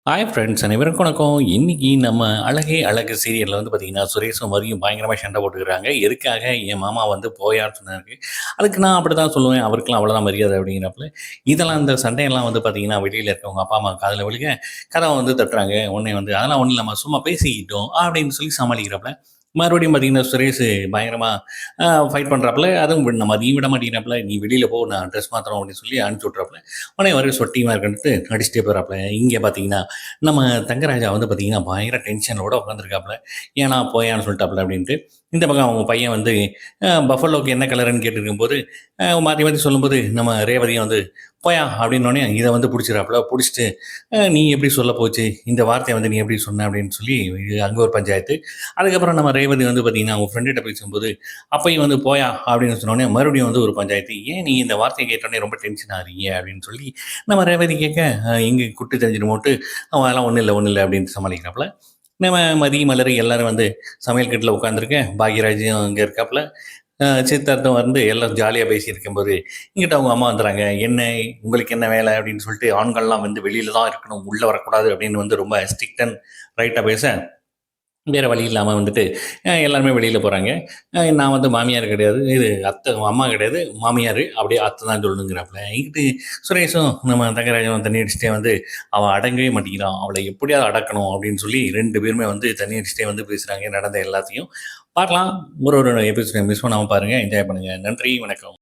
Hi friends அனைவருக்கும் வணக்கம். இன்னைக்கு நம்ம அழகே அழகு சீரியல்ல வந்து பார்த்தீங்கன்னா, சுரேஷும் மரியும் பயங்கரமா சண்டை போட்டுக்கிறாங்க. எதுக்காக என் மாமா வந்து போயான்னு சொன்னாரு. அதுக்கு நான் அப்படிதான் சொல்லுவேன். அவருக்கெல்லாம் அவ்வளோதான் மரியாதை அப்படிங்கிறாப்புல. இதெல்லாம் இந்த சண்டையெல்லாம் வந்து பார்த்தீங்கன்னா, வெளியில இருக்கவங்க அப்பா, அம்மா காதுல விழுக, கதவ வந்து தட்டுறாங்க. உடனே வந்து அதெல்லாம் ஒண்ணும் இல்லம்மா சும்மா பேசிக்கிட்டோம் அப்படின்னு சொல்லி சமாளிக்கிறாப்புல. மறுபடியும் பார்த்தீங்கன்னா, சுரேஷ் பயங்கரமா ஃபைட் பண்றாப்புல. அதுவும் நம்ம அதையும் விட மாட்டேங்கிறாப்புல. "நீ வெளியில போ நான் ட்ரெஸ் மாத்தணும்" அப்படின்னு சொல்லி அனுப்பிச்சு விட்றாப்புல. உடனே அவரு சொட்டியுமா இருக்கன்ட்டு நடிச்சுட்டே போயிறாப்புல. இங்க பார்த்தீங்கன்னா, நம்ம தங்கராஜா வந்து பார்த்தீங்கன்னா, பயங்கர டென்ஷனோட உட்காந்துருக்காப்புல. "ஏன்னா போயான்னு சொல்லிட்டாப்புல" அப்படின்ட்டு. இந்த பக்கம் அவங்க பையன் வந்து பஃபலோக்கு என்ன கலருன்னு கேட்டிருக்கும்போது, மாத்தி மாத்தி சொல்லும்போது, நம்ம ரேவதியும் வந்து "போயா" அப்படின்னோனே இத வந்து புடிச்சிடுறாப்புல. புடிச்சுட்டு, "நீ எப்படி சொல்ல போச்சு? இந்த வார்த்தைய வந்து நீ எப்படி சொன்ன?" அப்படின்னு சொல்லி அங்க ஒரு பஞ்சாயத்து. அதுக்கப்புறம் நம்ம ரேவதி வந்து பார்த்தீங்கன்னா, அவங்க ஃப்ரெண்டுட்ட பேசும்போது, அப்பயும் வந்து "போயா" அப்படின்னு சொன்னோனே மறுபடியும் வந்து ஒரு பஞ்சாயத்து. "ஏன் நீங்க இந்த வார்த்தைய கேட்டோனே ரொம்ப டென்ஷன் ஆகுறீங்க?" அப்படின்னு சொல்லி நம்ம ரேவதி கேட்க, எங்க குட்டு தெரிஞ்சிருமோன்ட்டு, "அதெல்லாம் ஒண்ணும் இல்ல, ஒண்ணும் இல்ல" அப்படின்னு சமாளிக்கிறாப்புல. நம்ம மதி, மலரு எல்லாரும் வந்து சமையல் கட்டுல உட்காந்துருக்க, பாக்யராஜும் அங்க இருக்காப்புல. சித்தார்த்தும் வந்து எல்லாம் ஜாலியா பேசியிருக்கும்போது, இங்கிட்டு அவங்க அம்மா வந்துர்றாங்க. "என்ன உங்களுக்கு என்ன வேலை?" அப்படின்னு சொல்லிட்டு, "ஆண்கள்லாம் வந்து வெளியில தான் இருக்கணும், உள்ள வரக்கூடாது" அப்படின்னு வந்து ரொம்ப ஸ்ட்ரிக்ட் அண்ட் ரைட்டா பேச, வேற வழி இல்லாம வந்துட்டு எல்லாருமே வெளியில போறாங்க. நான் வந்து மாமியார் கிடையாது. இது அத்தை அம்மா கிடையாது. மாமியாரு. அப்படியே அத்தை தான் சொல்லணுங்கிறாப்புல. இங்கிட்டு சுரேஷும் நம்ம தங்கராஜும் தண்ணி அடிச்சுட்டே வந்து, "அவ அடங்கவே மாட்டேங்கிறான். அவள எப்படியாவது அடக்கணும்" அப்படின்னு சொல்லி 2 பேருமே வந்து தண்ணி அடிச்சுட்டே வந்து பேசுறாங்க. நடந்த எல்லாத்தையும். பார்க்கலாம். ஒரு ஒரு எபிசோட மிஸ் பண்ணாம பாருங்க. என்ஜாய் பண்ணுங்க. நன்றி, வணக்கம்.